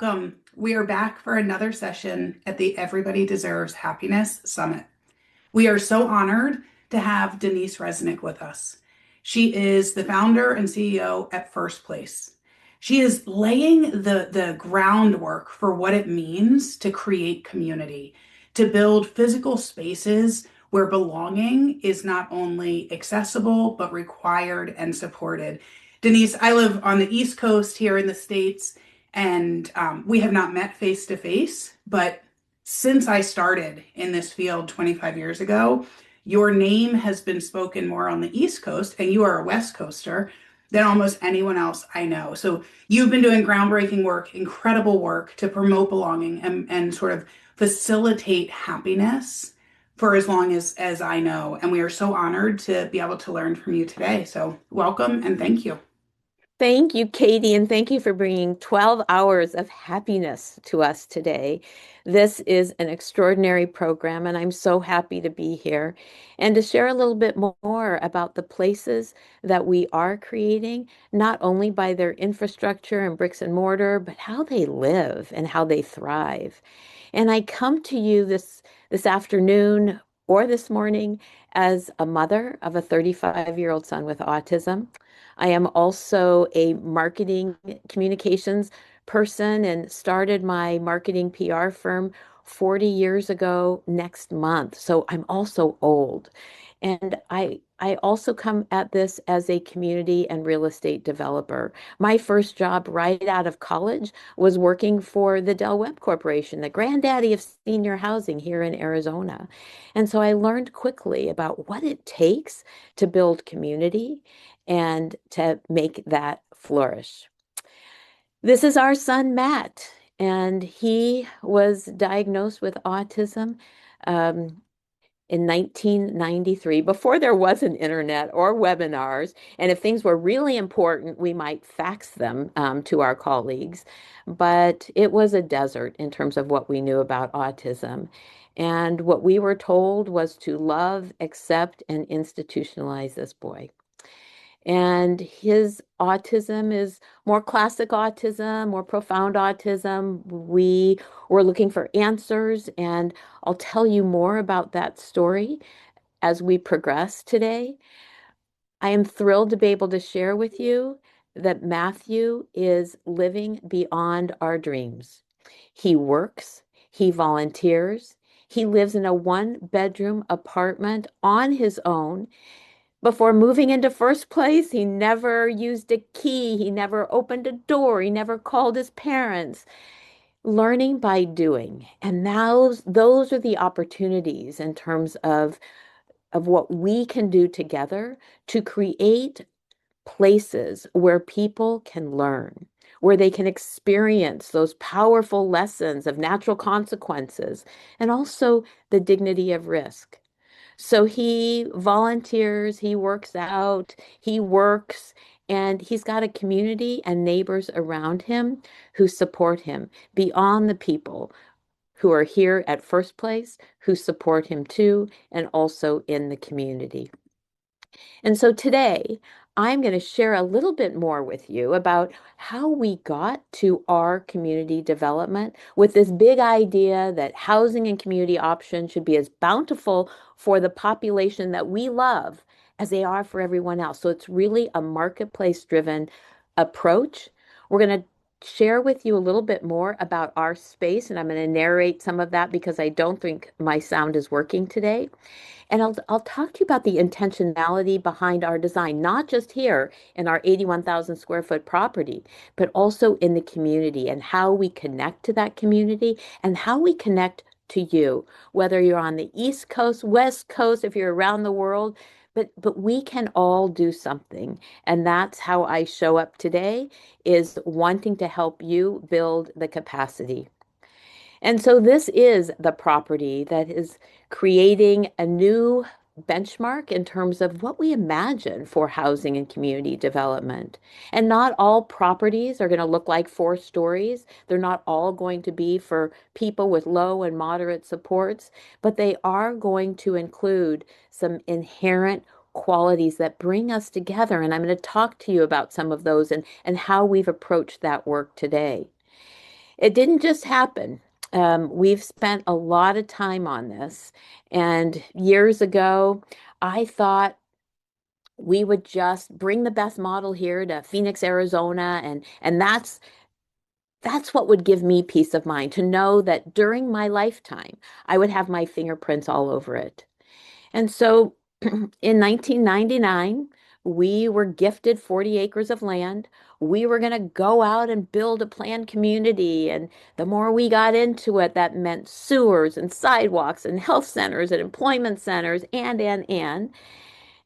welcome. We are back for another session at the Everybody Deserves Happiness Summit. We are so honored to have Denise Resnik with us. She is the founder and CEO at First Place. She is laying the groundwork for what it means to create community, to build physical spaces where belonging is not only accessible, but required and supported. Denise, I live on the East Coast here in the States, and we have not met face to face, but since I started in this field 25 years ago, your name has been spoken more on the East Coast, and you are a West Coaster than almost anyone else I know. So you've been doing groundbreaking work, incredible work to promote belonging and sort of facilitate happiness for as long as I know. And we are so honored to be able to learn from you today. So welcome and thank you. Thank you, Katie, and thank you for bringing 12 hours of happiness to us today. This is an extraordinary program, and I'm so happy to be here and to share a little bit more about the places that we are creating, not only by their infrastructure and bricks and mortar, but how they live and how they thrive. And I come to you this afternoon or this morning as a mother of a 35-year-old son with autism. I am also a marketing communications person and started my marketing PR firm 40 years ago next month. So I'm also old. And I also come at this as a community and real estate developer. My first job right out of college was working for the Del Webb Corporation, the granddaddy of senior housing here in Arizona. And so I learned quickly about what it takes to build community and to make that flourish. This is our son, Matt, and he was diagnosed with autism um, in 1993, before there was an internet or webinars. And if things were really important, we might fax them to our colleagues. But it was a desert in terms of what we knew about autism. And what we were told was to love, accept, and institutionalize this boy. And his autism is more classic autism, more profound autism. We were looking for answers, and I'll tell you more about that story as we progress today. I am thrilled to be able to share with you that Matthew is living beyond our dreams. He works, he volunteers, he lives in a one-bedroom apartment on his own. Before moving into First Place, he never used a key. He never opened a door. He never called his parents. Learning by doing. And those are the opportunities in terms of what we can do together to create places where people can learn, where they can experience those powerful lessons of natural consequences and also the dignity of risk. So he volunteers, he works out, he works, and he's got a community and neighbors around him who support him beyond the people who are here at First Place, who support him too, and also in the community. And so today, I'm going to share a little bit more with you about how we got to our community development with this big idea that housing and community options should be as bountiful for the population that we love as they are for everyone else. So it's really a marketplace-driven approach. We're going to share with you a little bit more about our space, and I'm going to narrate some of that because I don't think my sound is working today. And I'll talk to you about the intentionality behind our design, not just here in our 81,000 square foot property, but also in the community and how we connect to that community and how we connect to you, whether you're on the East Coast, West Coast, if you're around the world, but we can all do something. And that's how I show up today, is wanting to help you build the capacity. And so this is the property that is creating a new benchmark in terms of what we imagine for housing and community development. And not all properties are going to look like 4 stories. They're not all going to be for people with low and moderate supports, but they are going to include some inherent qualities that bring us together. And I'm going to talk to you about some of those and how we've approached that work today. It didn't just happen. We've spent a lot of time on this. And years ago, I thought we would just bring the best model here to Phoenix, Arizona, and that's what would give me peace of mind to know that during my lifetime, I would have my fingerprints all over it. And so in 1999, we were gifted 40 acres of land. We were going to go out and build a planned community. And the more we got into it, that meant sewers and sidewalks and health centers and employment centers and.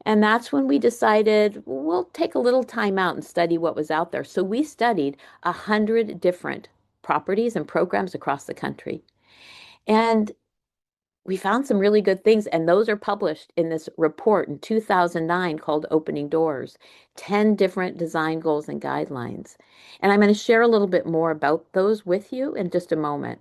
And that's when we decided we'll take a little time out and study what was out there. So we studied 100 different properties and programs across the country. And we found some really good things, and those are published in this report in 2009 called Opening Doors, 10 different design goals and guidelines. And I'm going to share a little bit more about those with you in just a moment.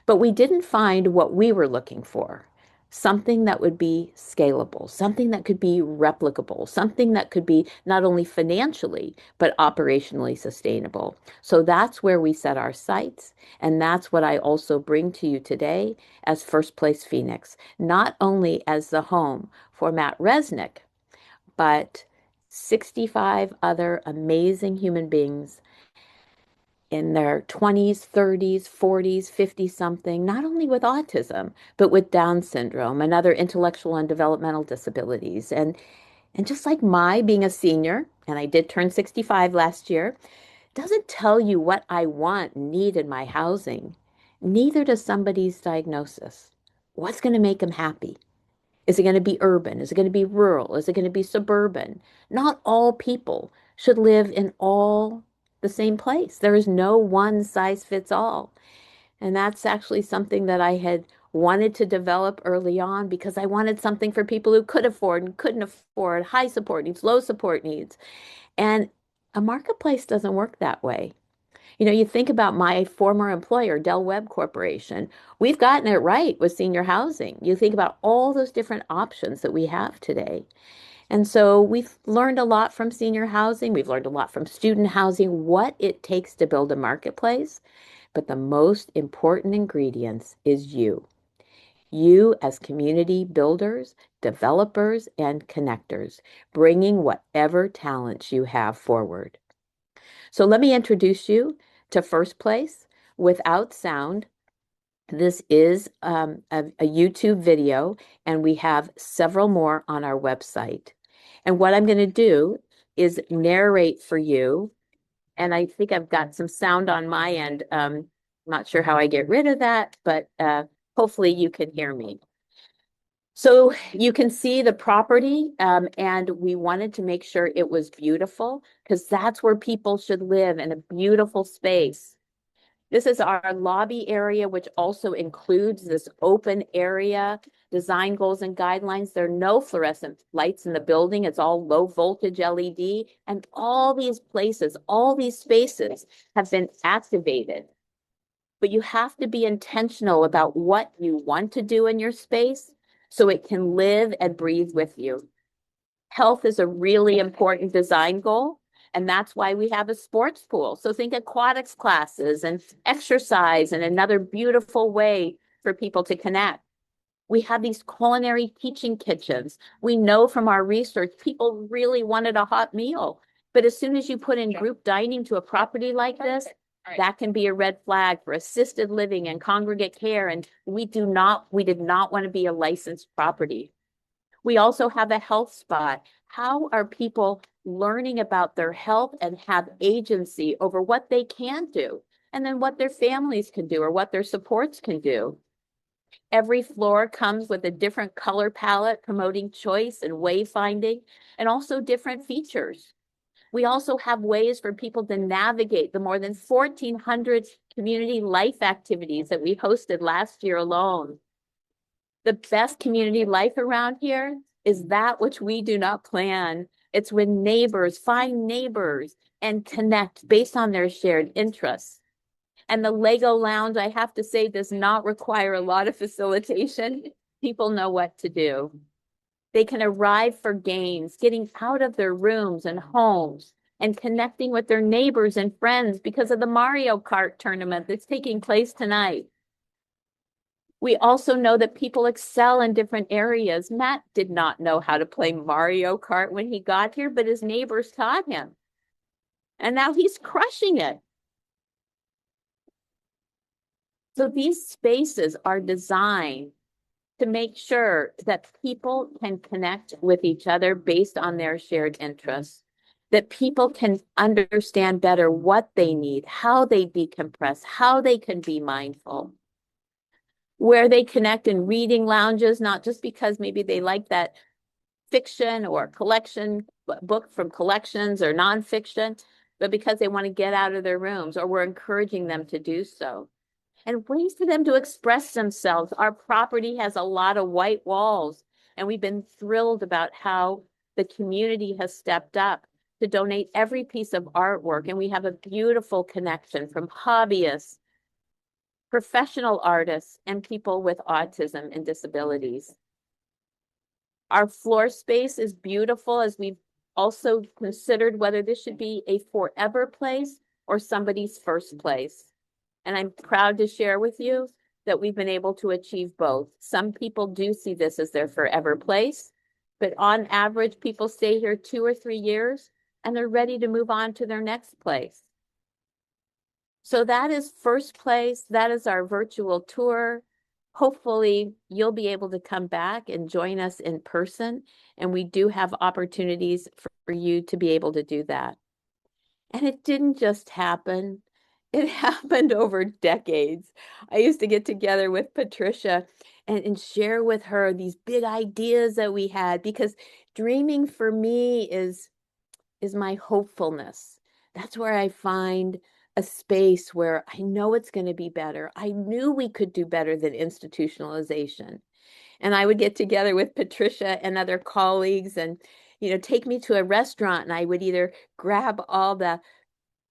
But we didn't find what we were looking for. Something that would be scalable, something that could be replicable, something that could be not only financially, but operationally sustainable. So that's where we set our sights. And that's what I also bring to you today as First Place Phoenix, not only as the home for Matt Resnik, but 65 other amazing human beings in their 20s, 30s, 40s, 50 something, not only with autism, but with Down syndrome and other intellectual and developmental disabilities. And just like my being a senior, and I did turn 65 last year, doesn't tell you what I want, need in my housing. Neither does somebody's diagnosis. What's going to make them happy? Is it going to be urban? Is it going to be rural? Is it going to be suburban? Not all people should live in all the same place. There is no one size fits all. And that's actually something that I had wanted to develop early on because I wanted something for people who could afford and couldn't afford, high support needs, low support needs. And a marketplace doesn't work that way. You think about my former employer, Dell Web Corporation. We've gotten it right with senior housing. You think about all those different options that we have today. And so we've learned a lot from senior housing. We've learned a lot from student housing, what it takes to build a marketplace. But the most important ingredients is you. You as community builders, developers, and connectors, bringing whatever talents you have forward. So let me introduce you to First Place without sound. This is a YouTube video, and we have several more on our website. And what I'm going to do is narrate for you. And I think I've got some sound on my end. Not sure how I get rid of that, but hopefully you can hear me. So you can see the property, and we wanted to make sure it was beautiful because that's where people should live, in a beautiful space. This is our lobby area, which also includes this open area, design goals and guidelines. There are no fluorescent lights in the building. It's all low voltage LED. And all these places, all these spaces have been activated. But you have to be intentional about what you want to do in your space so it can live and breathe with you. Health is a really important design goal. And that's why we have a sports pool. So think aquatics classes and exercise and another beautiful way for people to connect. We have these culinary teaching kitchens. We know from our research, people really wanted a hot meal. But as soon as you put in group dining to a property like this, that can be a red flag for assisted living and congregate care. And we did not want to be a licensed property. We also have a health spot. How are people learning about their health and have agency over what they can do, and then what their families can do or what their supports can do? Every floor comes with a different color palette promoting choice and wayfinding, and also different features. We also have ways for people to navigate the more than 1,400 community life activities that we hosted last year alone. The best community life around here is that which we do not plan. It's when neighbors find neighbors and connect based on their shared interests. And the Lego Lounge, I have to say, does not require a lot of facilitation. People know what to do. They can arrive for games, getting out of their rooms and homes and connecting with their neighbors and friends because of the Mario Kart tournament that's taking place tonight. We also know that people excel in different areas. Matt did not know how to play Mario Kart when he got here, but his neighbors taught him. And now he's crushing it. So these spaces are designed to make sure that people can connect with each other based on their shared interests, that people can understand better what they need, how they decompress, how they can be mindful, where they connect in reading lounges, not just because maybe they like that fiction or collection book from collections or nonfiction, but because they want to get out of their rooms, or we're encouraging them to do so. And ways for them to express themselves. Our property has a lot of white walls, and we've been thrilled about how the community has stepped up to donate every piece of artwork. And we have a beautiful connection from hobbyists, professional artists, and people with autism and disabilities. Our floor space is beautiful, as we've also considered whether this should be a forever place or somebody's first place. And I'm proud to share with you that we've been able to achieve both. Some people do see this as their forever place, but on average, people stay here 2 or 3 years and they're ready to move on to their next place. So that is first place. That is our virtual tour. Hopefully, you'll be able to come back and join us in person. And we do have opportunities for you to be able to do that. And it didn't just happen. It happened over decades. I used to get together with Patricia and share with her these big ideas that we had, because dreaming for me is my hopefulness. That's where I find a space where I know it's going to be better. I knew we could do better than institutionalization. And I would get together with Patricia and other colleagues and, take me to a restaurant, and I would either grab all the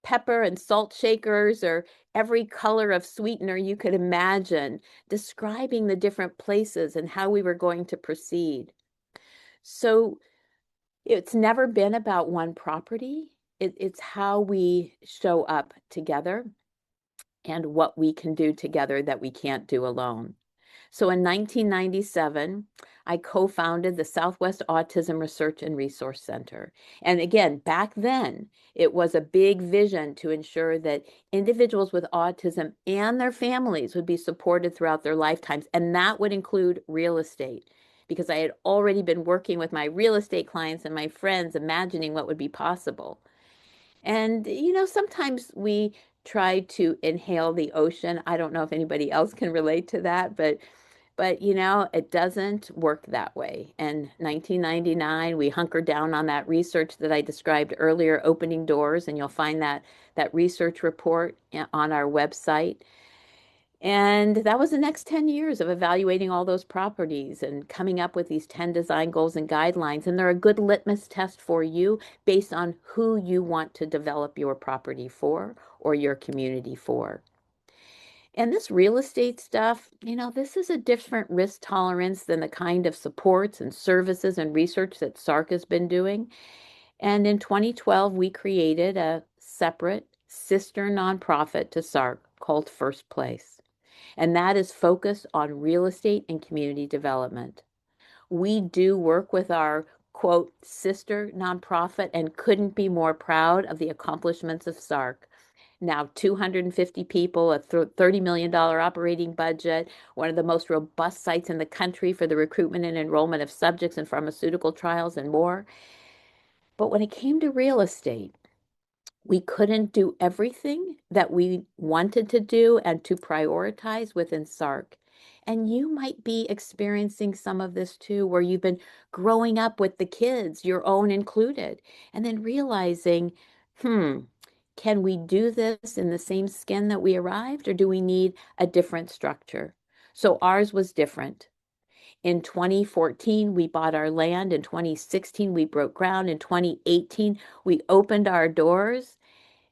pepper and salt shakers or every color of sweetener you could imagine, describing the different places and how we were going to proceed. So it's never been about one property. It's how we show up together and what we can do together that we can't do alone. So in 1997, I co-founded the Southwest Autism Research and Resource Center. And again, back then, it was a big vision to ensure that individuals with autism and their families would be supported throughout their lifetimes. And that would include real estate, because I had already been working with my real estate clients and my friends, imagining what would be possible. And, sometimes we try to inhale the ocean. I don't know if anybody else can relate to that, but it doesn't work that way. In 1999, we hunkered down on that research that I described earlier, opening doors, and you'll find that research report on our website. And that was the next 10 years of evaluating all those properties and coming up with these 10 design goals and guidelines. And they're a good litmus test for you based on who you want to develop your property for or your community for. And this real estate stuff, this is a different risk tolerance than the kind of supports and services and research that SARC has been doing. And in 2012, we created a separate sister nonprofit to SARC called First Place. And that is focused on real estate and community development. We do work with our quote sister nonprofit and couldn't be more proud of the accomplishments of SARC. Now 250 people, a $30 million operating budget, one of the most robust sites in the country for the recruitment and enrollment of subjects in pharmaceutical trials and more. But when it came to real estate, we couldn't do everything that we wanted to do and to prioritize within SARC. And you might be experiencing some of this too, where you've been growing up with the kids, your own included, and then realizing, can we do this in the same skin that we arrived, or do we need a different structure? So ours was different. In 2014, we bought our land. In 2016, we broke ground. In 2018, we opened our doors.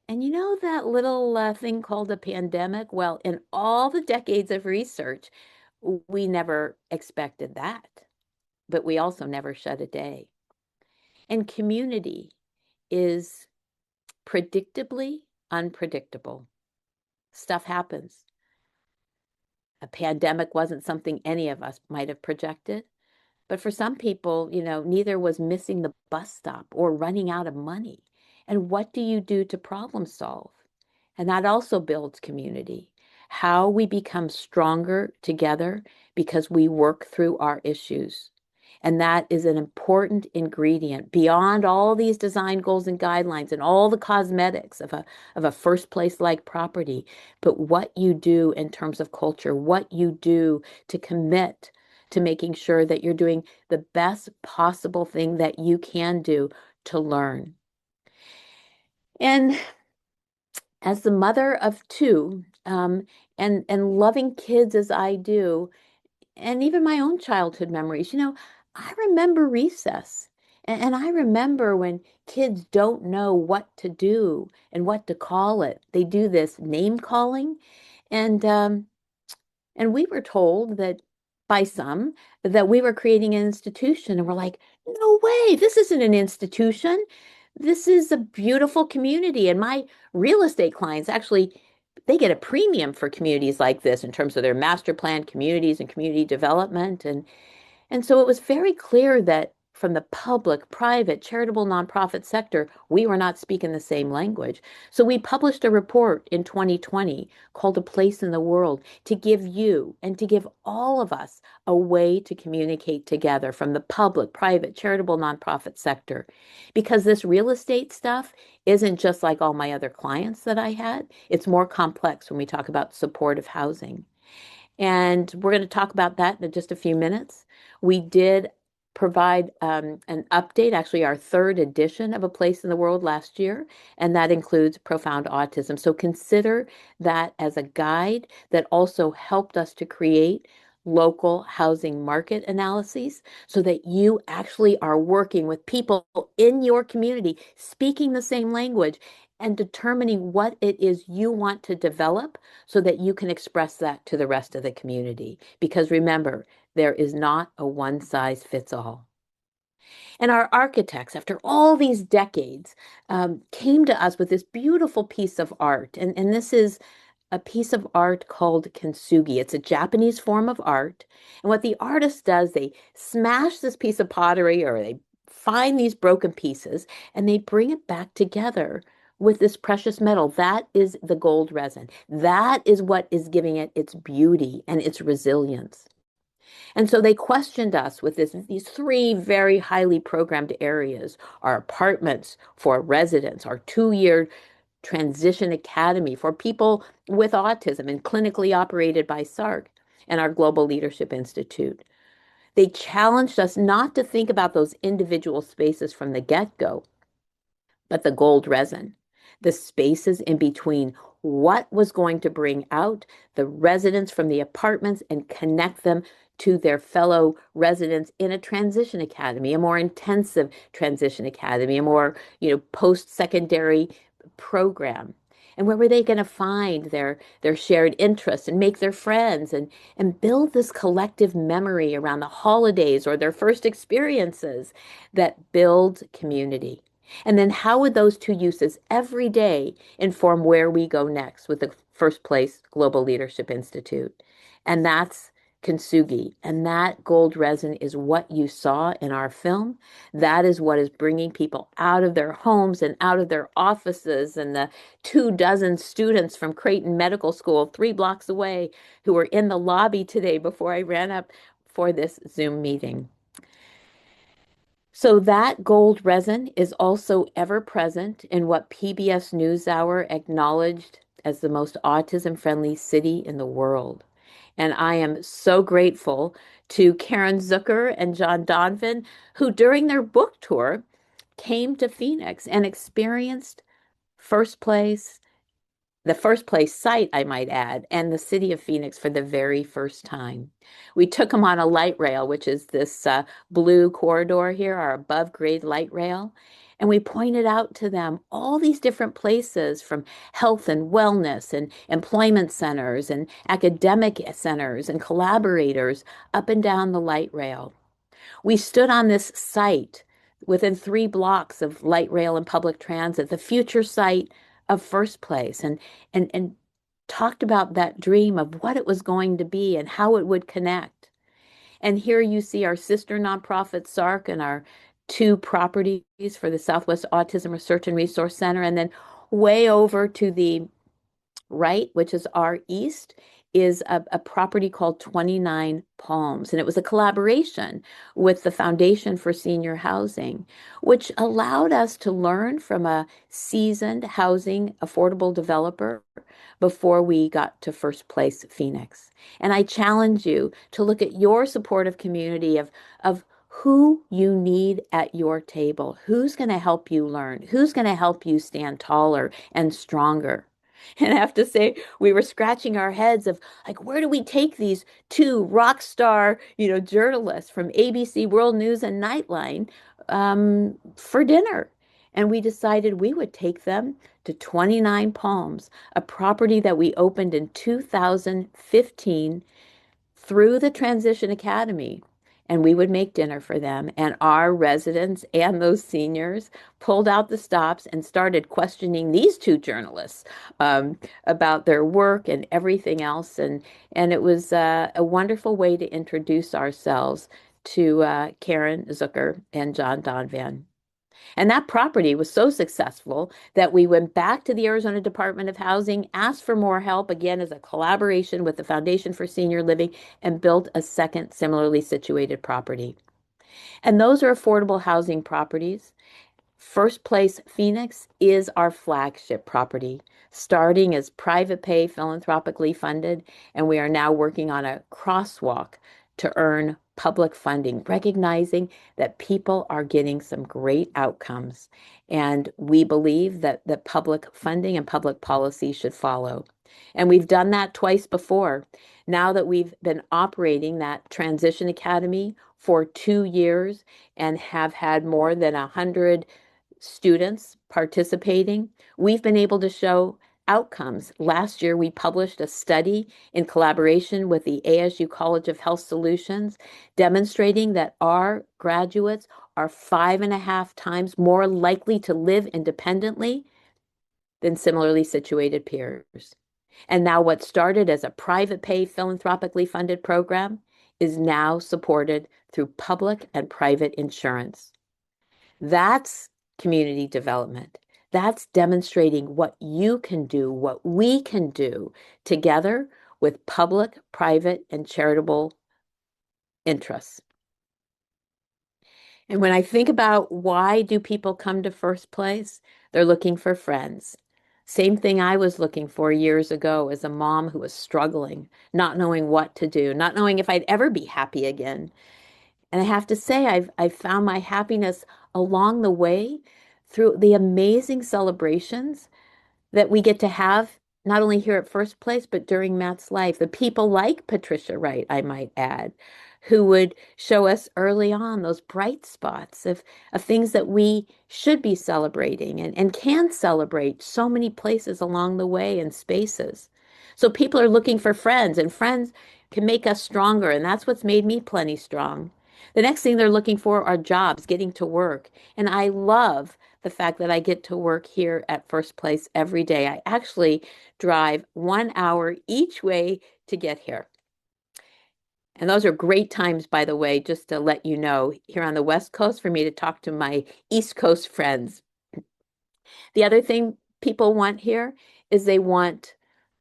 And you know that little thing called a pandemic? Well, in all the decades of research, we never expected that, but we also never shut a day. And community is predictably unpredictable. Stuff happens. A pandemic wasn't something any of us might have projected. But for some people, neither was missing the bus stop or running out of money. And what do you do to problem solve? And that also builds community. How we become stronger together because we work through our issues. And that is an important ingredient beyond all these design goals and guidelines and all the cosmetics of a first place like property. But what you do in terms of culture, what you do to commit to making sure that you're doing the best possible thing that you can do to learn. And as the mother of two, and loving kids as I do, and even my own childhood memories, I remember recess. And I remember when kids don't know what to do and what to call it. They do this name calling. And we were told that by some that we were creating an institution. And we're like, no way, this isn't an institution. This is a beautiful community. And my real estate clients actually, they get a premium for communities like this in terms of their master plan communities and community development. And so it was very clear that from the public, private, charitable, nonprofit sector, we were not speaking the same language. So we published a report in 2020 called A Place in the World to give you and to give all of us a way to communicate together from the public, private, charitable, nonprofit sector. Because this real estate stuff isn't just like all my other clients that I had, it's more complex when we talk about supportive housing. And we're going to talk about that in just a few minutes. We did provide an update, actually, our third edition of A Place in the World last year, and that includes profound autism. So consider that as a guide that also helped us to create local housing market analyses so that you actually are working with people in your community speaking the same language and determining what it is you want to develop so that you can express that to the rest of the community. Because remember, there is not a one size fits all. And our architects, after all these decades, came to us with this beautiful piece of art. And this is a piece of art called kintsugi. It's a Japanese form of art. And what the artist does, they smash this piece of pottery or they find these broken pieces and they bring it back together with this precious metal. That is the gold resin. That is what is giving it its beauty and its resilience. And so they questioned us with these three very highly programmed areas: our apartments for residents, our 2-year transition academy for people with autism and clinically operated by SARC, and our Global Leadership Institute. They challenged us not to think about those individual spaces from the get-go, but the gold resin, the spaces in between, what was going to bring out the residents from the apartments and connect them to their fellow residents in a transition academy, a more intensive transition academy, a more, post-secondary program. And where were they going to find their shared interests and make their friends and build this collective memory around the holidays or their first experiences that build community? And then how would those two uses every day inform where we go next with the First Place Global Leadership Institute? And that's kintsugi. And that gold resin is what you saw in our film. That is what is bringing people out of their homes and out of their offices. And the 24 students from Creighton Medical School, 3 blocks away, who were in the lobby today before I ran up for this Zoom meeting. So that gold resin is also ever present in what PBS NewsHour acknowledged as the most autism-friendly city in the world. And I am so grateful to Karen Zucker and John Donovan, who during their book tour came to Phoenix and experienced First Place, the First Place site, I might add, and the city of Phoenix for the very first time. We took them on a light rail, which is this blue corridor here, our above grade light rail. And we pointed out to them all these different places from health and wellness and employment centers and academic centers and collaborators up and down the light rail. We stood on this site within 3 blocks of light rail and public transit, the future site of First Place, and talked about that dream of what it was going to be and how it would connect. And here you see our sister nonprofit, SARC, and our 2 properties for the Southwest Autism Research and Resource Center. And then way over to the right, which is our east, is a property called 29 Palms. And it was a collaboration with the Foundation for Senior Housing, which allowed us to learn from a seasoned housing affordable developer before we got to First Place Phoenix. And I challenge you to look at your supportive community of who you need at your table, who's going to help you learn, who's going to help you stand taller and stronger. And I have to say, we were scratching our heads of like, where do we take these 2 rock star, journalists from ABC World News and Nightline for dinner? And we decided we would take them to 29 Palms, a property that we opened in 2015 through the Transition Academy. And we would make dinner for them. And our residents and those seniors pulled out the stops and started questioning these 2 journalists about their work and everything else. And it was a wonderful way to introduce ourselves to Karen Zucker and John Donvan. And that property was so successful that we went back to the Arizona Department of Housing, asked for more help, again, as a collaboration with the Foundation for Senior Living, and built a second similarly situated property. And those are affordable housing properties. First Place Phoenix is our flagship property, starting as private pay, philanthropically funded, and we are now working on a crosswalk to earn public funding, recognizing that people are getting some great outcomes. And we believe that public funding and public policy should follow. And we've done that twice before. Now that we've been operating that Transition Academy for 2 years and have had more than 100 students participating, we've been able to show outcomes. Last year, we published a study in collaboration with the ASU College of Health Solutions demonstrating that our graduates are 5.5 times more likely to live independently than similarly situated peers. And now, what started as a private pay, philanthropically funded program is now supported through public and private insurance. That's community development. That's demonstrating what you can do, what we can do together with public, private, and charitable interests. And when I think about why do people come to First Place, they're looking for friends. Same thing I was looking for years ago as a mom who was struggling, not knowing what to do, not knowing if I'd ever be happy again. And I have to say, I've found my happiness along the way through the amazing celebrations that we get to have, not only here at First Place, but during Matt's life. The people like Patricia Wright, I might add, who would show us early on those bright spots of things that we should be celebrating and can celebrate so many places along the way and spaces. So people are looking for friends, and friends can make us stronger. And that's what's made me plenty strong. The next thing they're looking for are jobs, getting to work. And I love the fact that I get to work here at First Place every day. I actually drive 1 hour each way to get here. And those are great times, by the way, just to let you know, here on the West Coast for me to talk to my East Coast friends. The other thing people want here is they want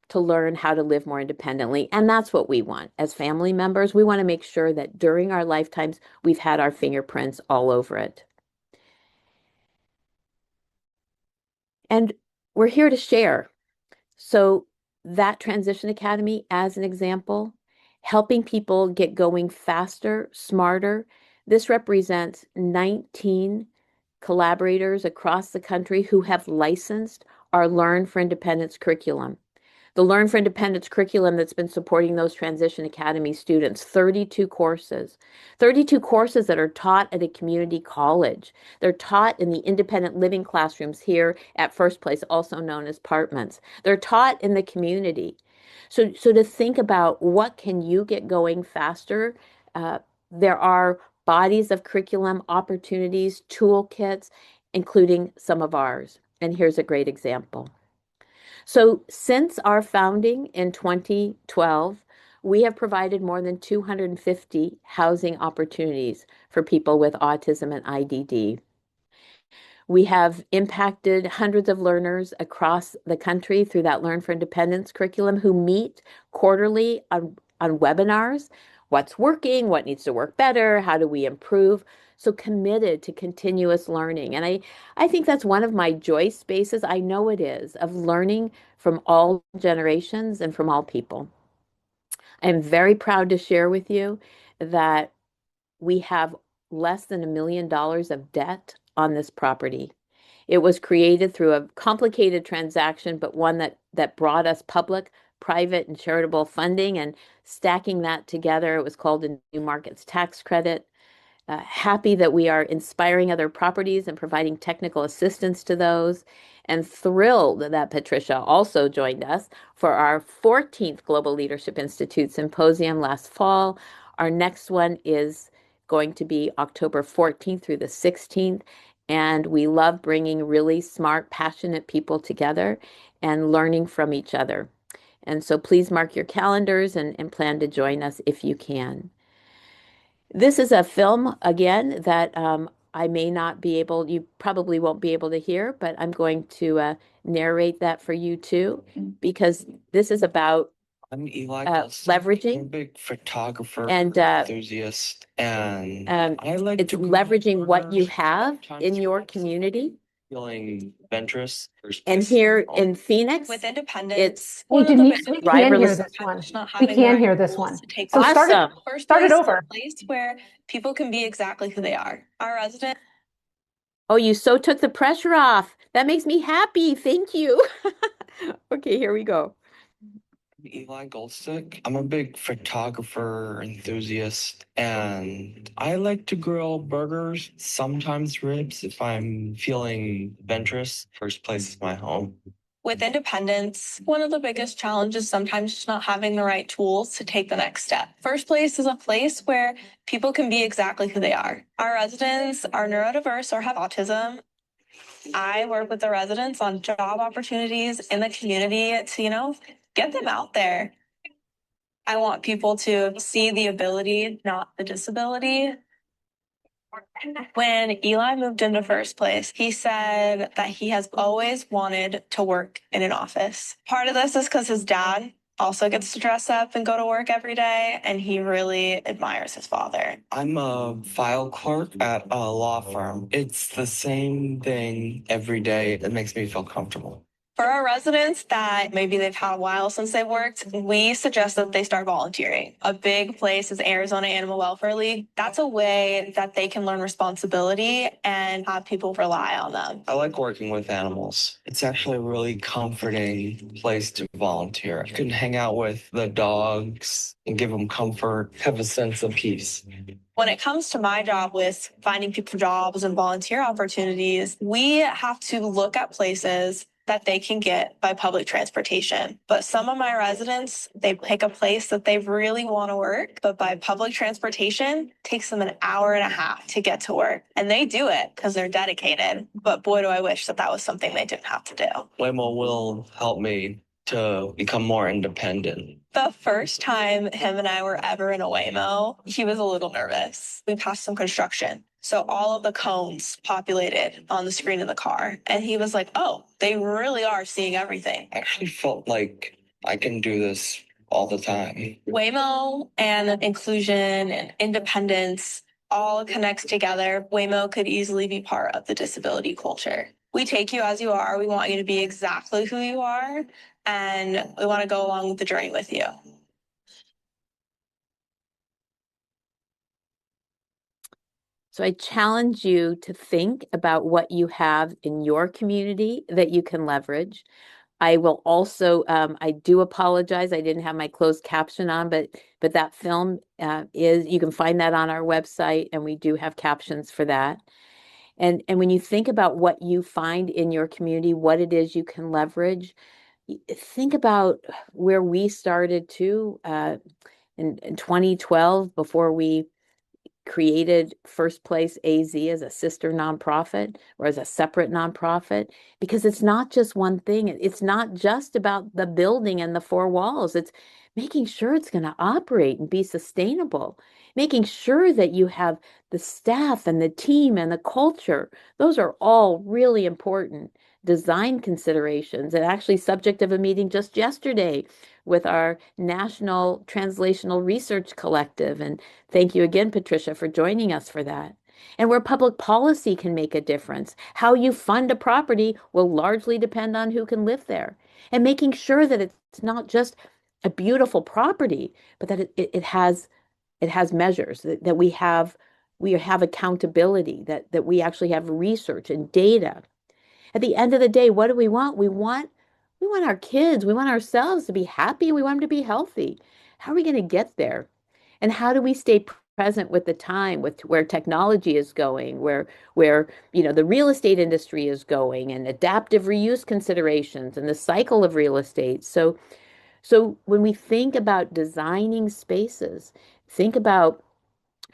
to learn how to live more independently. And that's what we want. As family members, we want to make sure that during our lifetimes, we've had our fingerprints all over it. And we're here to share. So that Transition Academy, as an example, helping people get going faster, smarter. This represents 19 collaborators across the country who have licensed our Learn for Independence curriculum. The Learn for Independence curriculum that's been supporting those Transition Academy students, 32 courses. 32 courses that are taught at a community college. They're taught in the independent living classrooms here at First Place, also known as Partments. They're taught in the community. So to think about what can you get going faster, there are bodies of curriculum, opportunities, toolkits, including some of ours. And here's a great example. So, since our founding in 2012, we have provided more than 250 housing opportunities for people with autism and IDD. We have impacted hundreds of learners across the country through that Learn for Independence curriculum who meet quarterly on webinars. What's working? What needs to work better? How do we improve? So committed to continuous learning. And I think that's one of my joy spaces. I know it is, of learning from all generations and from all people. I'm very proud to share with you that we have less than $1 million of debt on this property. It was created through a complicated transaction, but one that brought us public, private, and charitable funding. And stacking that together, it was called a New Markets Tax Credit. Happy that we are inspiring other properties and providing technical assistance to those, and thrilled that Patricia also joined us for our 14th Global Leadership Institute Symposium last fall. Our next one is going to be October 14th through the 16th. And we love bringing really smart, passionate people together and learning from each other. And so please mark your calendars and plan to join us if you can. This is a film, again, that I may not be able, you probably won't be able to hear, but I'm going to narrate that for you too, because this is about I'm Eli Golson. I'm a leveraging big photographer, and enthusiast, and I like it's to leveraging what you learn have in sometimes your community. feeling adventurous. And here in Phoenix, with independence, it's Hey, one of the Denise, biggest we can hear driverless. this one. not We having the can right hear this tools one. to take So the start it, Awesome. first start it place, over. a place where people can be exactly who they are. Our residents. Oh, you so took the pressure off. That makes me happy. Thank you. Okay, here we go. Eli Goldstick. I'm a big photographer, enthusiast, and I like to grill burgers, sometimes ribs if I'm feeling adventurous. First place is my home. With independence, one of the biggest challenges sometimes is not having the right tools to take the next step. First place is a place where people can be exactly who they are. Our residents are neurodiverse or have autism. I work with the residents on job opportunities in the community to, get them out there. I want people to see the ability, not the disability. When Eli moved into first place, he said that he has always wanted to work in an office. Part of this is because his dad also gets to dress up and go to work every day, and he really admires his father. I'm a file clerk at a law firm. It's the same thing every day. It makes me feel comfortable. For our residents that maybe they've had a while since they've worked, we suggest that they start volunteering. A big place is Arizona Animal Welfare League. That's a way that they can learn responsibility and have people rely on them. I like working with animals. It's actually a really comforting place to volunteer. You can hang out with the dogs and give them comfort, have a sense of peace. When it comes to my job with finding people jobs and volunteer opportunities, we have to look at places that they can get by public transportation. But some of my residents, they pick a place that they really want to work, but by public transportation, it takes them an hour and a half to get to work. And they do it because they're dedicated. But boy, do I wish that that was something they didn't have to do. Waymo will help me to become more independent. The first time him and I were ever in a Waymo, he was a little nervous. We passed some construction. So all of the cones populated on the screen of the car. And he was like, oh, they really are seeing everything. I actually felt like I can do this all the time. Waymo and inclusion and independence all connects together. Waymo could easily be part of the disability culture. We take you as you are. We want you to be exactly who you are. And we want to go along the journey with you. So I challenge you to think about what you have in your community that you can leverage. I will also, I do apologize, I didn't have my closed caption on, but that film you can find that on our website, and we do have captions for that. And when you think about what you find in your community, what it is you can leverage, think about where we started too in 2012 before we created First Place AZ as a sister nonprofit or as a separate nonprofit, because it's not just one thing. It's not just about the building and the four walls. It's making sure it's going to operate and be sustainable, making sure that you have the staff and the team and the culture. Those are all really important design considerations, and actually subject of a meeting just yesterday with our National Translational Research Collective. And thank you again, Patricia, for joining us for that. And where public policy can make a difference. How you fund a property will largely depend on who can live there. And making sure that it's not just a beautiful property, but that it has measures, that we have accountability, that we actually have research and data. At the end of the day, what do we want? We want our kids, we want ourselves to be happy, we want them to be healthy. How are we going to get there? And how do we stay present with the time, with where technology is going, where the real estate industry is going, and adaptive reuse considerations and the cycle of real estate. So when we think about designing spaces, think about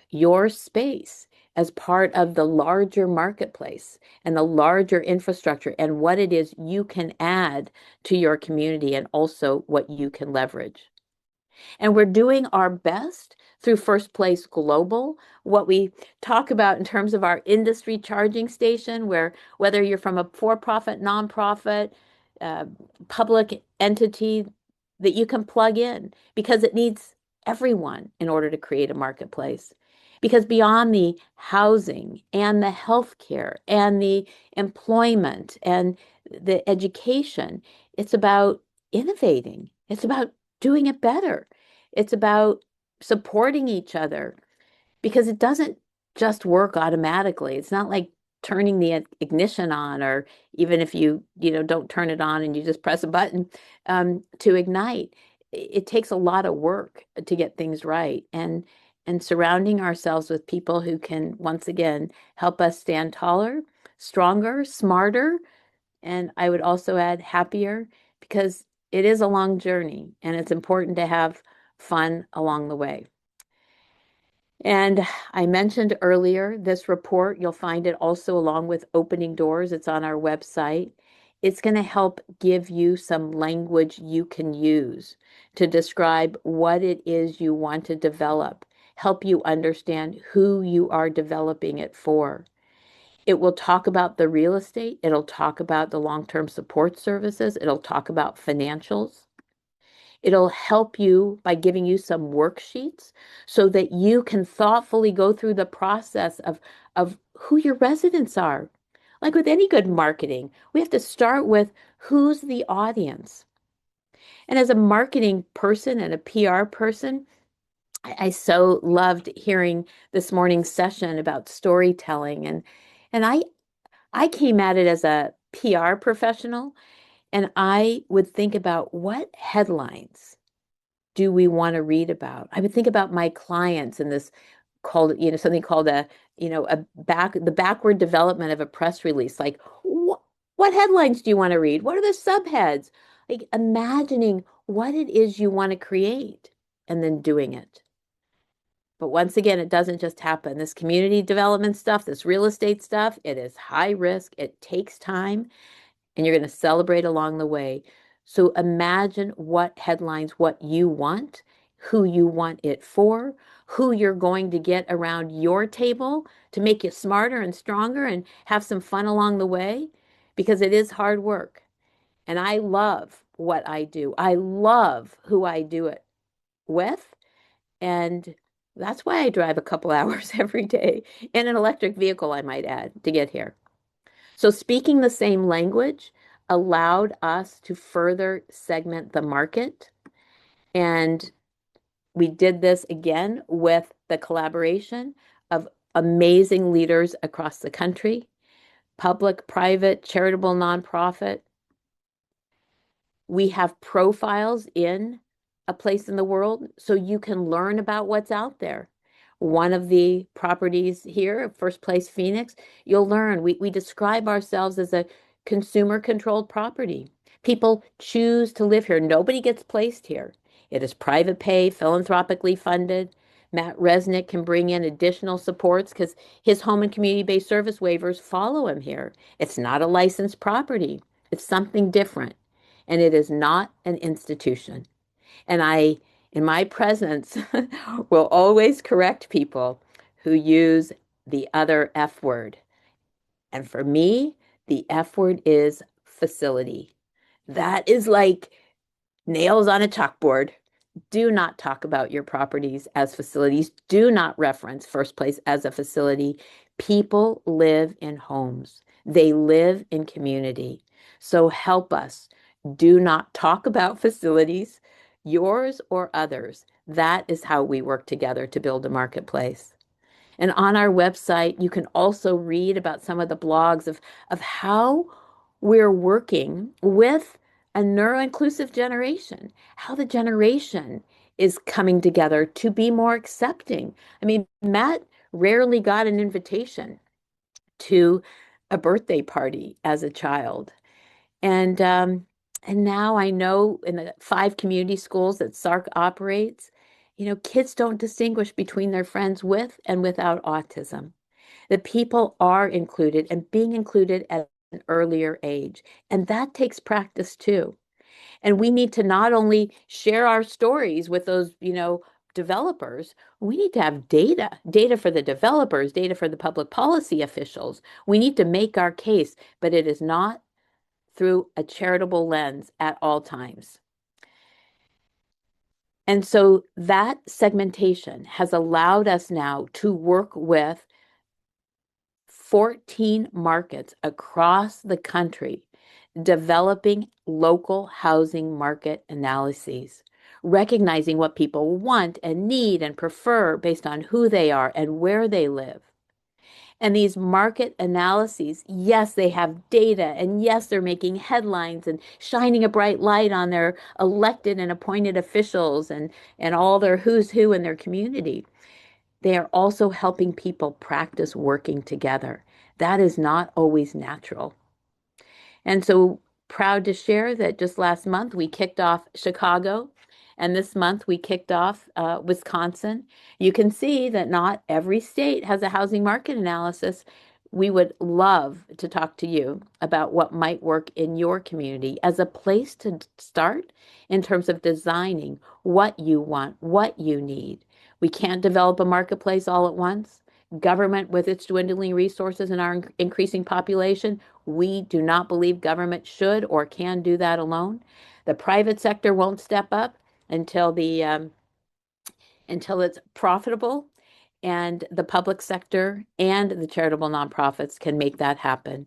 your space as part of the larger marketplace and the larger infrastructure and what it is you can add to your community and also what you can leverage. And we're doing our best through First Place Global, what we talk about in terms of our industry charging station, where whether you're from a for-profit, nonprofit, uh, public entity, that you can plug in, because it needs everyone in order to create a marketplace. Because beyond the housing and the healthcare and the employment and the education, it's about innovating. It's about doing it better. It's about supporting each other, because it doesn't just work automatically. It's not like turning the ignition on, or even if you don't turn it on and you just press a button to ignite. It takes a lot of work to get things right, and surrounding ourselves with people who can once again help us stand taller, stronger, smarter, and I would also add happier, because it is a long journey and it's important to have fun along the way. And I mentioned earlier this report, you'll find it also along with Opening Doors. It's on our website. It's going to help give you some language you can use to describe what it is you want to develop, help you understand who you are developing it for. It will talk about the real estate. It'll talk about the long-term support services. It'll talk about financials. It'll help you by giving you some worksheets so that you can thoughtfully go through the process of who your residents are. Like with any good marketing, we have to start with who's the audience. And as a marketing person and a PR person, I so loved hearing this morning's session about storytelling. And I came at it as a PR professional, and I would think about what headlines do we want to read about? I would think about my clients and this called, something called the backward development of a press release. Like, what headlines do you want to read? What are the subheads? Like imagining what it is you want to create and then doing it. But once again, it doesn't just happen. This community development stuff, this real estate stuff, it is high risk. It takes time, and you're going to celebrate along the way. So imagine what headlines, what you want, who you want it for, who you're going to get around your table to make you smarter and stronger and have some fun along the way, because it is hard work. And I love what I do. I love who I do it with. And that's why I drive a couple hours every day in an electric vehicle, I might add, to get here. So speaking the same language allowed us to further segment the market. And we did this again with the collaboration of amazing leaders across the country, public, private, charitable, nonprofit. We have profiles in a place in the world so you can learn about what's out there. One of the properties here, First Place Phoenix, you'll learn we describe ourselves as a consumer controlled property. People choose to live here. Nobody gets placed here. It is private pay, philanthropically funded. Matt Resnik can bring in additional supports because his home and community-based service waivers follow him here. It's not a licensed property. It's something different. And it is not an institution. And I, in my presence, will always correct people who use the other F word. And for me, the F word is facility. That is like nails on a chalkboard. Do not talk about your properties as facilities. Do not reference First Place as a facility. People live in homes. They live in community. So help us. Do not talk about facilities, yours or others. That is how we work together to build a marketplace. And on our website, you can also read about some of the blogs of how we're working with a neuro-inclusive generation, how the generation is coming together to be more accepting. I mean, Matt rarely got an invitation to a birthday party as a child. And now I know in the 5 community schools that SARC operates, kids don't distinguish between their friends with and without autism. The people are included and being included at an earlier age. And that takes practice too. And we need to not only share our stories with those, developers, we need to have data for the developers, data for the public policy officials. We need to make our case, but it is not through a charitable lens at all times. And so that segmentation has allowed us now to work with 14 markets across the country, developing local housing market analyses, recognizing what people want and need and prefer based on who they are and where they live. And these market analyses, yes, they have data, and yes, they're making headlines and shining a bright light on their elected and appointed officials and all their who's who in their community. They are also helping people practice working together. That is not always natural. And so proud to share that just last month we kicked off Chicago, and this month we kicked off Wisconsin. You can see that not every state has a housing market analysis. We would love to talk to you about what might work in your community as a place to start in terms of designing what you want, what you need. We can't develop a marketplace all at once. Government, with its dwindling resources and our increasing population, we do not believe government should or can do that alone. The private sector won't step up until until it's profitable, and the public sector and the charitable nonprofits can make that happen.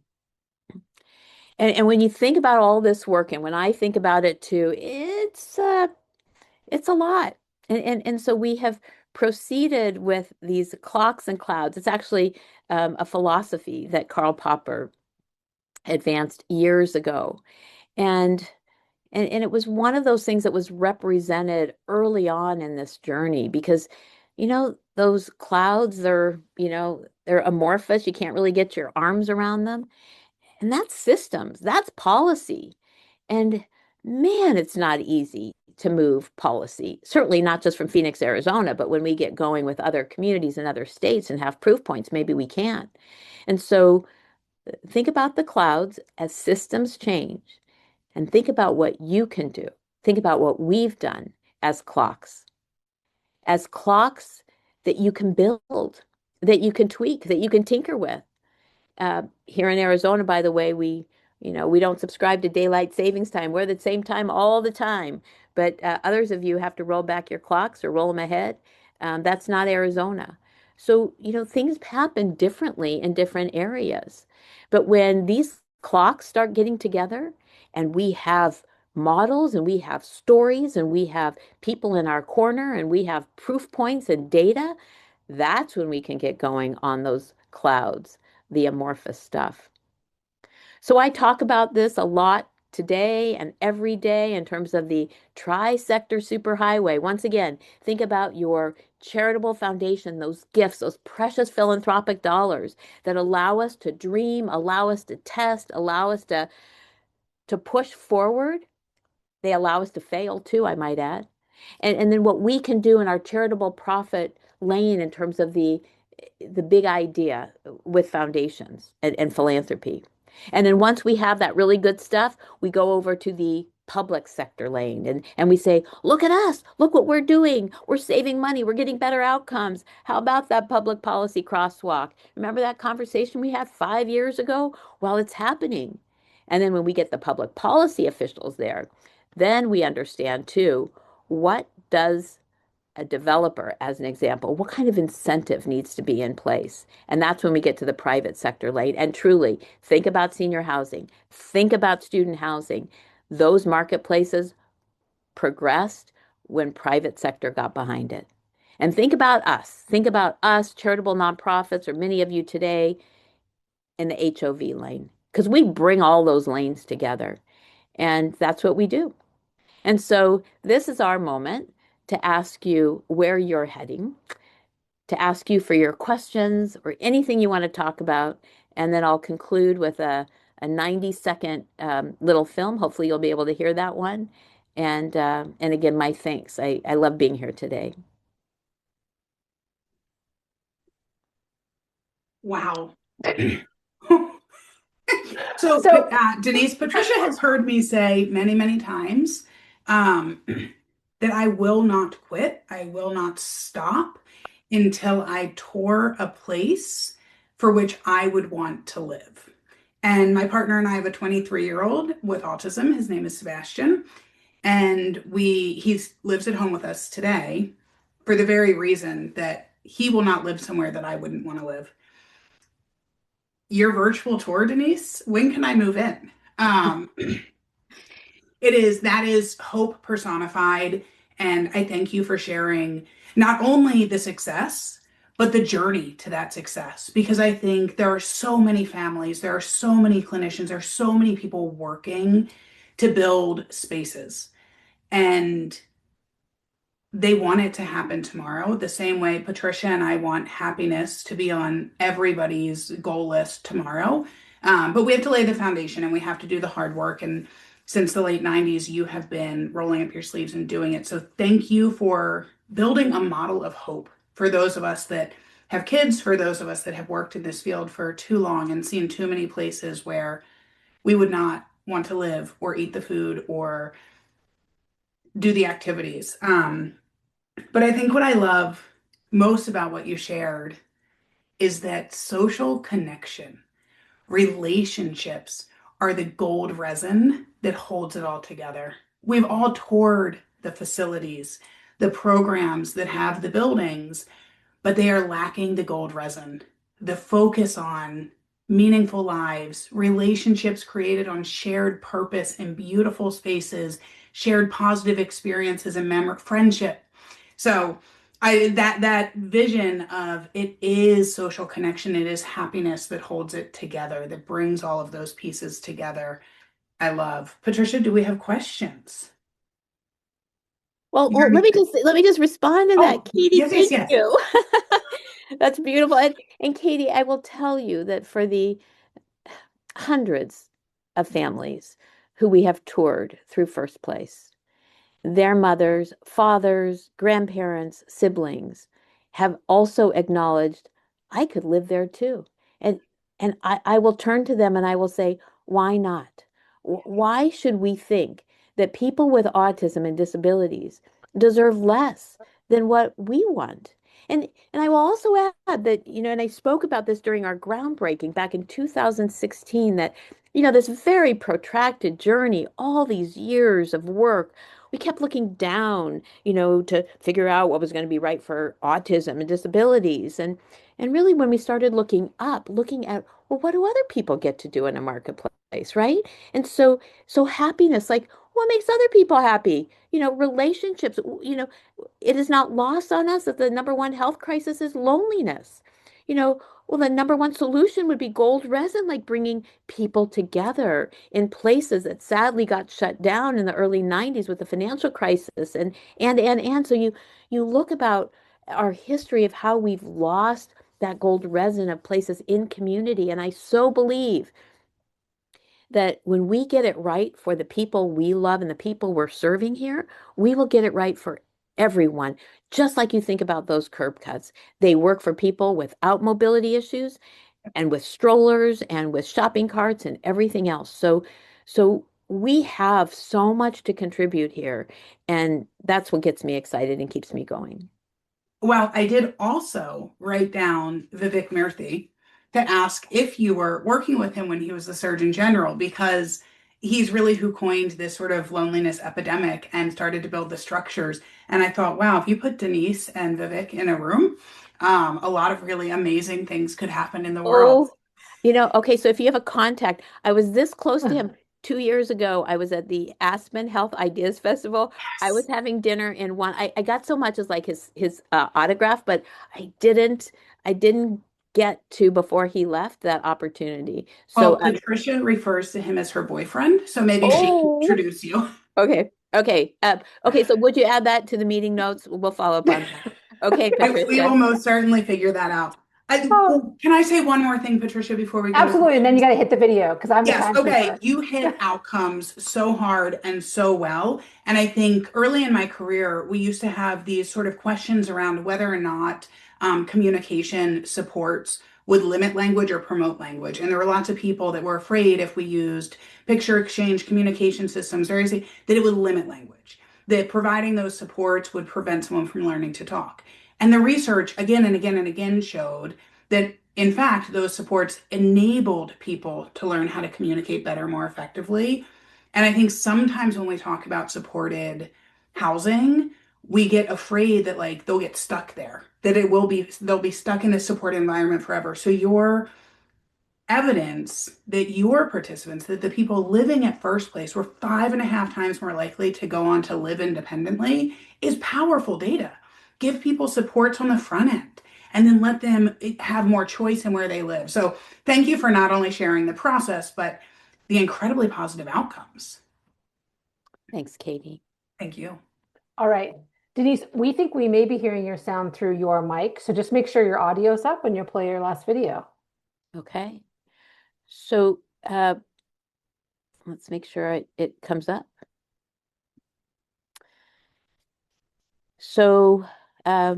And when you think about all this work, and when I think about it too, it's a lot. And so we have proceeded with these clocks and clouds. It's actually a philosophy that Karl Popper advanced years ago. And and it was one of those things that was represented early on in this journey because, those clouds, they're amorphous. You can't really get your arms around them. And that's systems, that's policy. And man, it's not easy to move policy. Certainly not just from Phoenix, Arizona, but when we get going with other communities and other states and have proof points, maybe we can. And so think about the clouds as systems change and think about what you can do. Think about what we've done as clocks that you can build, that you can tweak, that you can tinker with. Here in Arizona, by the way, we don't subscribe to daylight savings time. We're the same time all the time. But others of you have to roll back your clocks or roll them ahead. That's not Arizona. So, things happen differently in different areas. But when these clocks start getting together and we have models and we have stories and we have people in our corner and we have proof points and data, that's when we can get going on those clouds, the amorphous stuff. So I talk about this a lot today and every day in terms of the tri-sector superhighway. Once again, think about your charitable foundation, those gifts, those precious philanthropic dollars that allow us to dream, allow us to test, allow us to push forward. They allow us to fail too, I might add. And then what we can do in our charitable profit lane in terms of the big idea with foundations and philanthropy. And then once we have that really good stuff, we go over to the public sector lane and we say, look at us, look what we're doing. We're saving money, we're getting better outcomes. How about that public policy crosswalk? Remember that conversation we had 5 years ago? Well, it's happening. And then when we get the public policy officials there, then we understand too, what does a developer, as an example, what kind of incentive needs to be in place? And that's when we get to the private sector lane. And truly, think about senior housing, think about student housing. Those marketplaces progressed when private sector got behind it. And think about us. Think about us, charitable nonprofits, or many of you today in the HOV lane, because we bring all those lanes together. And that's what we do. And so this is our moment to ask you where you're heading, to ask you for your questions or anything you want to talk about. And then I'll conclude with a 90-second little film. Hopefully you'll be able to hear that one. And again, my thanks. I love being here today. Wow. So, Denise, Patricia has heard me say many, many times that I will not quit. I will not stop until I tour a place for which I would want to live. And my partner and I have a 23-year-old with autism. His name is Sebastian. And he lives at home with us today for the very reason that he will not live somewhere that I wouldn't want to live. Your virtual tour, Denise, when can I move in? That is hope personified. And I thank you for sharing not only the success, but the journey to that success. Because I think there are so many families, there are so many clinicians, there are so many people working to build spaces. And they want it to happen tomorrow, the same way Patricia and I want happiness to be on everybody's goal list tomorrow. But we have to lay the foundation and we have to do the hard work. And since the late 90s, you have been rolling up your sleeves and doing it. So thank you for building a model of hope for those of us that have kids, for those of us that have worked in this field for too long and seen too many places where we would not want to live or eat the food or do the activities. But I think what I love most about what you shared is that social connection, relationships are the gold resin that holds it all together. We've all toured the facilities, the programs that have the buildings, but they are lacking the gold resin, the focus on meaningful lives, relationships created on shared purpose in beautiful spaces, shared positive experiences and friendship. So that vision of it is social connection, it is happiness that holds it together, that brings all of those pieces together. I love. Patricia, do we have questions? Well, let me just respond to that, Katie. Yes. Thank you. That's beautiful. And Katie, I will tell you that for the hundreds of families who we have toured through First Place, their mothers, fathers, grandparents, siblings have also acknowledged, I could live there too. And I will turn to them and I will say, why not? Why should we think that people with autism and disabilities deserve less than what we want? And I will also add that, and I spoke about this during our groundbreaking back in 2016, that, this very protracted journey, all these years of work, we kept looking down, to figure out what was going to be right for autism and disabilities. And really when we started looking up, looking at, well, what do other people get to do in a marketplace, right? And so happiness, like what makes other people happy? Relationships, it is not lost on us that the number one health crisis is loneliness. Well, the number one solution would be gold resin, like bringing people together in places that sadly got shut down in the early 90s with the financial crisis. And so you look about our history of how we've lost that gold resin of places in community. And I so believe that when we get it right for the people we love and the people we're serving here, we will get it right for everyone, just like you think about those curb cuts. They work for people without mobility issues and with strollers and with shopping carts and everything else. So we have so much to contribute here, and that's what gets me excited and keeps me going. Well, I did also write down Vivek Murthy to ask if you were working with him when he was the Surgeon General, because he's really who coined this sort of loneliness epidemic and started to build the structures. And I thought, wow, if you put Denise and Vivek in a room, a lot of really amazing things could happen in the world. Oh, okay, so if you have a contact, I was this close to him 2 years ago. I was at the Aspen Health Ideas Festival. I was Yes. having dinner in one. I got so much as like his autograph, but I didn't get to before he left that opportunity. Well, So Patricia refers to him as her boyfriend, so maybe she can oh, introduce you. okay. Okay. Okay, so would you add that to the meeting notes? We'll follow up on that. Okay, We Patricia. will most certainly figure that out. Oh, Oh, can I say one more thing, Patricia, before we go to absolutely. And then you questions? got to hit the video because I'm the Yes, okay. timekeeper. You hit outcomes so hard and so well. And I think early in my career, we used to have these sort of questions around whether or not communication supports would limit language or promote language. And there were lots of people that were afraid if we used picture exchange communication systems, very easy, that it would limit language, that providing those supports would prevent someone from learning to talk. And the research again and again and again showed that in fact, those supports enabled people to learn how to communicate better, more effectively. And I think sometimes when we talk about supported housing, we get afraid that like they'll get stuck there, that they'll be stuck in this supported environment forever. So your evidence that your participants, that the people living at first place were 5.5 times more likely to go on to live independently is powerful data. Give people supports on the front end and then let them have more choice in where they live. So thank you for not only sharing the process, but the incredibly positive outcomes. Thanks, Katie. Thank you. All right. Denise, we think we may be hearing your sound through your mic. So just make sure your audio's up when you play your last video. Okay. So let's make sure it comes up. So I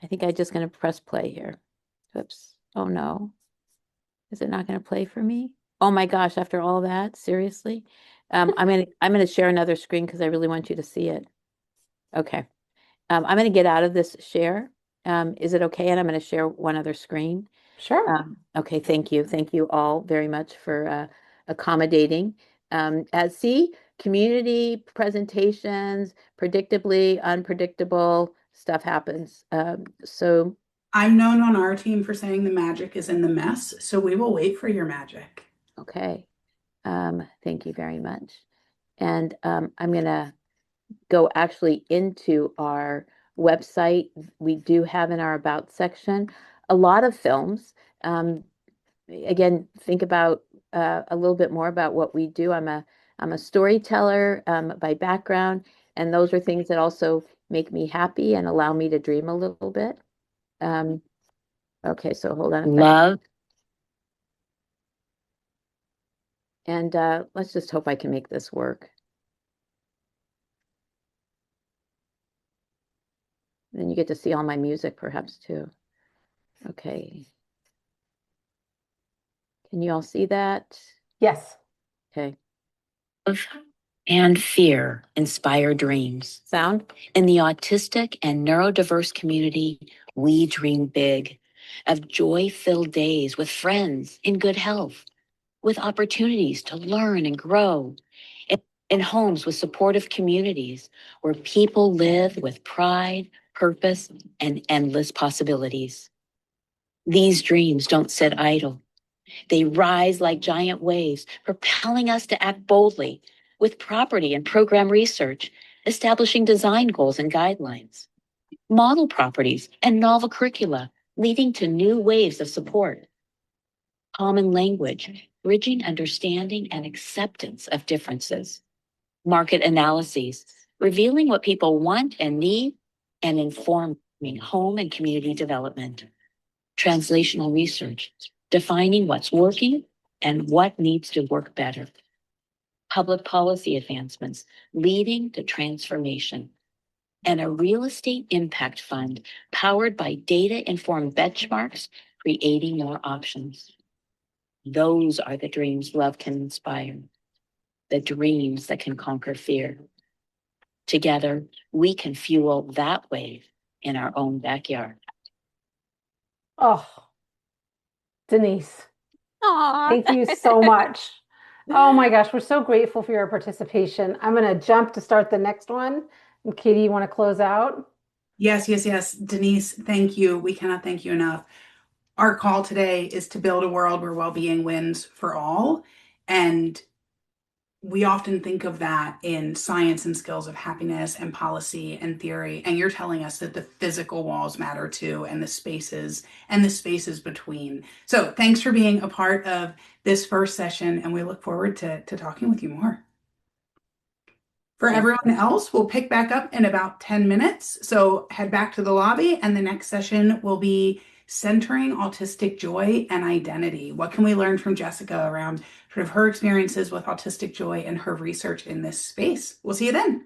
think I'm just going to press play here. Oops. Oh no. Is it not going to play for me? Oh my gosh, after all that, seriously? I'm gonna share another screen because I really want you to see it. Okay. I'm going to get out of this share. Is it okay? And I'm going to share one other screen. Sure. Okay, thank you. Thank you all very much for accommodating. See, community presentations, predictably unpredictable stuff happens. So, I'm known on our team for saying the magic is in the mess, so we will wait for your magic. okay. Thank you very much. And I'm going to go actually into our website. We do have in our About section a lot of films. Again, think about a little bit more about what we do. I'm a storyteller by background, and those are things that also make me happy and allow me to dream a little bit. Okay, so hold on a second. Love. And let's just hope I can make this work. Then you get to see all my music perhaps too. Okay. Can you all see that? Yes. Okay. Love and fear inspire dreams. Sound? In the autistic and neurodiverse community, we dream big of joy-filled days with friends in good health, with opportunities to learn and grow, in homes with supportive communities where people live with pride, purpose, and endless possibilities. These dreams don't sit idle. They rise like giant waves, propelling us to act boldly with property and program research, establishing design goals and guidelines, model properties and novel curricula, leading to new waves of support, common language, bridging understanding and acceptance of differences, market analyses, revealing what people want and need, and informing home and community development, translational research, defining what's working and what needs to work better, public policy advancements, leading to transformation, and a real estate impact fund powered by data-informed benchmarks, creating more options. Those are the dreams love can inspire, the dreams that can conquer fear. Together, we can fuel that wave in our own backyard. Oh, Denise, Aw. thank you so much. Oh my gosh, we're so grateful for your participation. I'm going to jump to start the next one. And Katie, you want to close out? Yes, yes, yes. Denise, thank you. We cannot thank you enough. Our call today is to build a world where well-being wins for all. And we often think of that in science and skills of happiness and policy and theory. And you're telling us that the physical walls matter too, and the spaces between. So thanks for being a part of this first session, and we look forward to talking with you more. For everyone else, we'll pick back up in about 10 minutes. So head back to the lobby, and the next session will be centering autistic joy and identity. What can we learn from Jessica around sort of her experiences with autistic joy and her research in this space? We'll see you then.